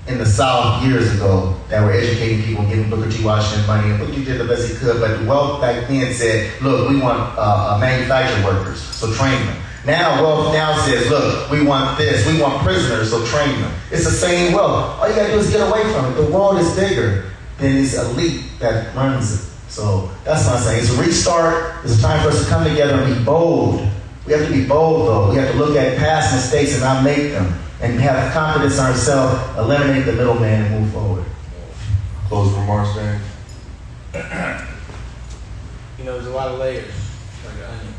in the South years ago that were educating people, giving Booker T. Washington money, and Booker T. did the best he could, but the wealth back then said, look, we want manufacturing workers, so train them. Now wealth now says, look, we want this, we want prisoners, so train them. It's the same wealth. All you gotta do is get away from it. The world is bigger than this elite that runs it. So that's what I'm saying. It's a restart. It's a time for us to come together and be bold. We have to be bold, though. We have to look at past mistakes and not make them. And have confidence in ourselves, eliminate the middleman, and move forward. Closing remarks, Dan? You know, there's a lot of layers, like an onion.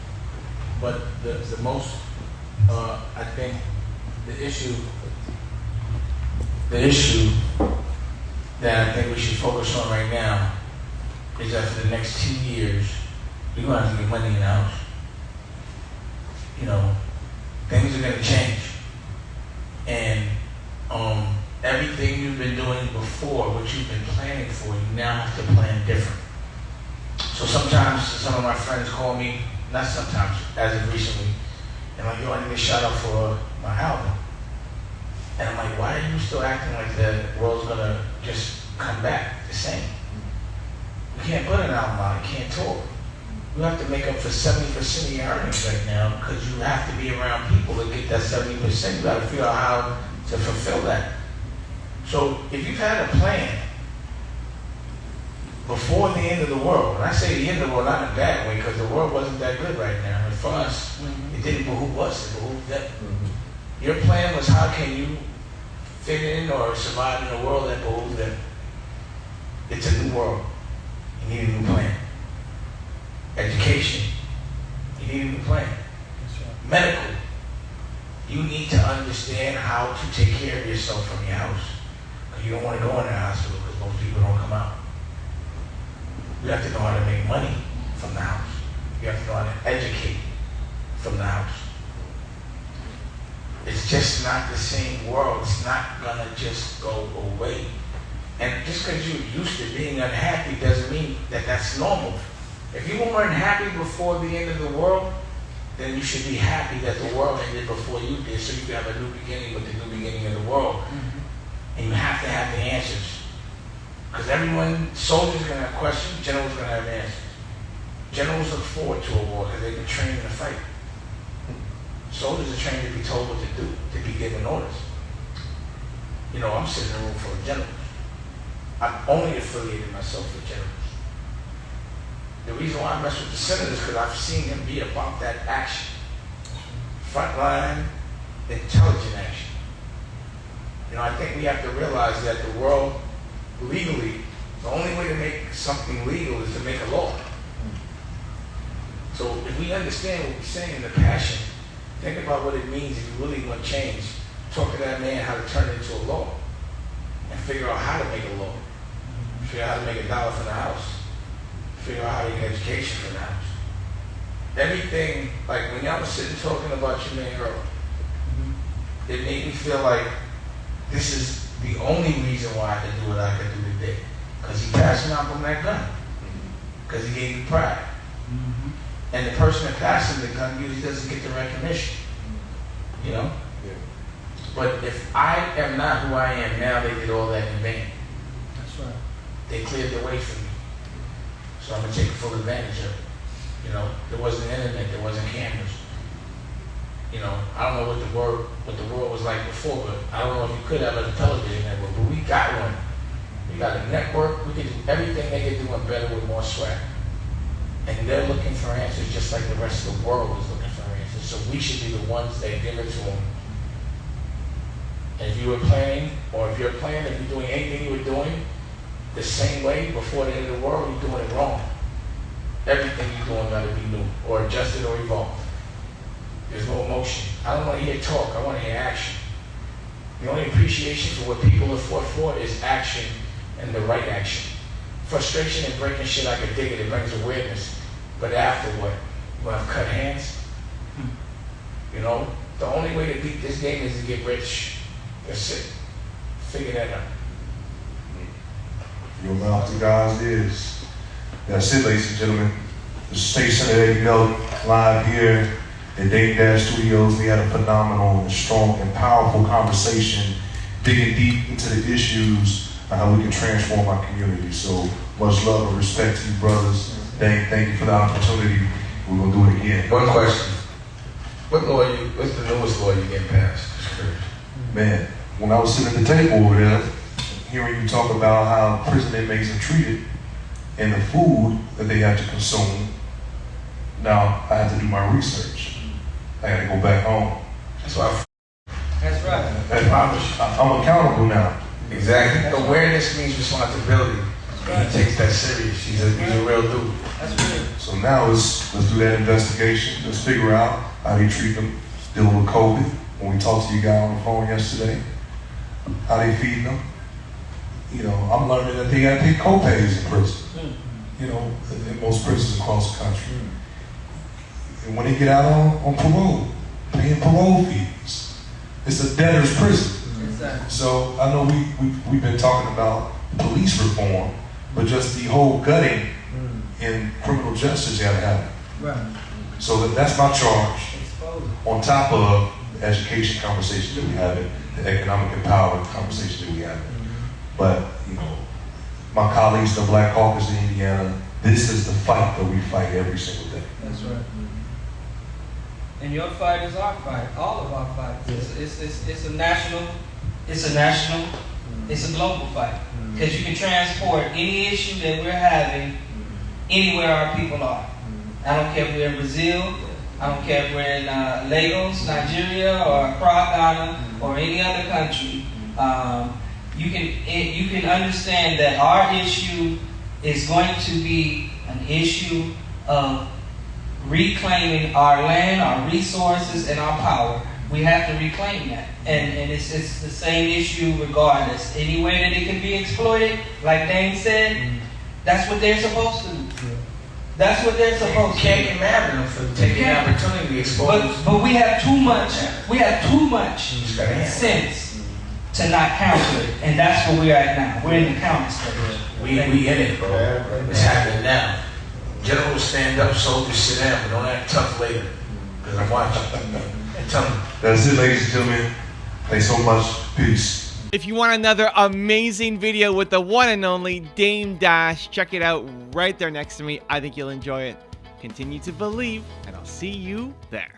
But the most, I think, the issue that I think we should focus on right now is that for the next 2 years, we're going to have to get money in the house. You know, things are going to change. And everything you've been doing before, what you've been planning for, you now have to plan different. So sometimes some of my friends call me, not sometimes, as of recently, and like, yo, I need a shout out for my album. And I'm like, why are you still acting like the world's gonna just come back the same? We can't put an album out, you can't tour. You have to make up for 70% of your earnings right now because you have to be around people to get that 70%. You got to figure out how to fulfill that. So if you've had a plan before the end of the world, and I say the end of the world not in a bad way because the world wasn't that good right now. And for us, it didn't behoove us, it behooved them. Your plan was how can you fit in or survive in a world that behooves them. It's a new world. You need a new plan. Education, needing a plan. Medical. You need to understand how to take care of yourself from your house. Because you don't want to go in the hospital because most people don't come out. You have to know how to make money from the house. You have to know how to educate from the house. It's just not the same world. It's not gonna just go away. And just because you're used to being unhappy doesn't mean that that's normal. If you weren't happy before the end of the world, then you should be happy that the world ended before you did, so you can have a new beginning with the new beginning of the world. Mm-hmm. And you have to have the answers. Because soldiers are going to have questions, generals are going to have answers. Generals look forward to a war because they've been trained to fight. Soldiers are trained to be told what to do, to be given orders. You know, I'm sitting in a room full of generals. I've only affiliated myself with generals. The reason why I mess with the senators is because I've seen them be about that action. Frontline, intelligent action. You know, I think we have to realize that the world, legally, the only way to make something legal is to make a law. So if we understand what we're saying in the passion, think about what it means if you really want change. Talk to that man how to turn it into a law and figure out how to make a law. Figure out how to make $1 for the house. Figure out how to get education for the house. Everything, like when y'all was sitting talking about your man Earl, it made me feel like this is the only reason why I could do what I could do today. Because he passed Malcolm that gun. Because he gave me pride. And the person that passed him the gun usually doesn't get the recognition. You know? Yeah. But if I am not who I am now, they did all that in vain. That's right. They cleared the way for me. So I'm going to take full advantage of it. You know, there wasn't internet, there wasn't cameras. You know, I don't know what the world was like before, but I don't know if you could have a television network, but we got one. We got a network, we can do everything they can do and better with more swag. And they're looking for answers just like the rest of the world is looking for answers. So we should be the ones that give it to them. And if you were planning, or if you're planning, if you're doing anything you were doing the same way before the end of the world, you're doing it wrong. Everything you're doing got to be new, or adjusted, or evolved. There's no emotion. I don't want to hear talk, I want to hear action. The only appreciation for what people have fought for is action, and the right action. Frustration and breaking shit, I can dig it, it brings awareness. But after what? You want to cut hands? You know? The only way to beat this game is to get rich. That's it. Figure that out. Your mouth to God's ears. That's it, ladies and gentlemen. The State Senator Eddie Miller live here at Dayton Dash Studios. We had a phenomenal and strong and powerful conversation, digging deep into the issues and how we can transform our community. So much love and respect to you, brothers. Thank you for the opportunity. We're gonna do it again. One question. What's the newest law you getting passed? Man, when I was sitting at the table over there, hearing you talk about how prison inmates are treated and the food that they have to consume, now I have to do my research. I gotta go back home. That's right. And I'm accountable now. Exactly. Awareness means responsibility. He takes that serious. He's a real dude. That's real. So now let's do that investigation. Let's figure out how they treat them dealing with COVID. When we talked to you guys on the phone yesterday, how they feed them. You know, I'm learning that they got to pay co-pays in prison. You know, in most prisons across the country. And when they get out on parole, paying parole fees. It's a debtor's prison. Exactly. So I know we've been talking about police reform, but just the whole gutting in criminal justice got to happen. Right. So that's my charge. On top of the education conversation that we have, the economic empowerment conversation that we have. But, you know, my colleagues in the Black Caucus in Indiana, this is the fight that we fight every single day. That's right. And your fight is our fight, all of our fights. It's a national, it's a global fight. Because you can transport any issue that we're having anywhere our people are. I don't care if we're in Brazil, I don't care if we're in Lagos, Nigeria, or Accra, Ghana, or any other country. You can understand that our issue is going to be an issue of reclaiming our land, our resources, and our power. We have to reclaim that. And it's the same issue regardless. Any way that it can be exploited, like Dane said, that's what they're supposed to do. That's what they're supposed to do. Can't get mad at them for taking the opportunity to expose. But we have too much sense to not counter it. And that's where we're at now. We're in the counter stage. We in it, bro. It's happening now. Generals stand up, soldiers sit down, but don't act tough later. Because I'm watching. Tell them. That's it, ladies and gentlemen. Thanks so much. Peace. If you want another amazing video with the one and only Dame Dash, check it out right there next to me. I think you'll enjoy it. Continue to believe, and I'll see you there.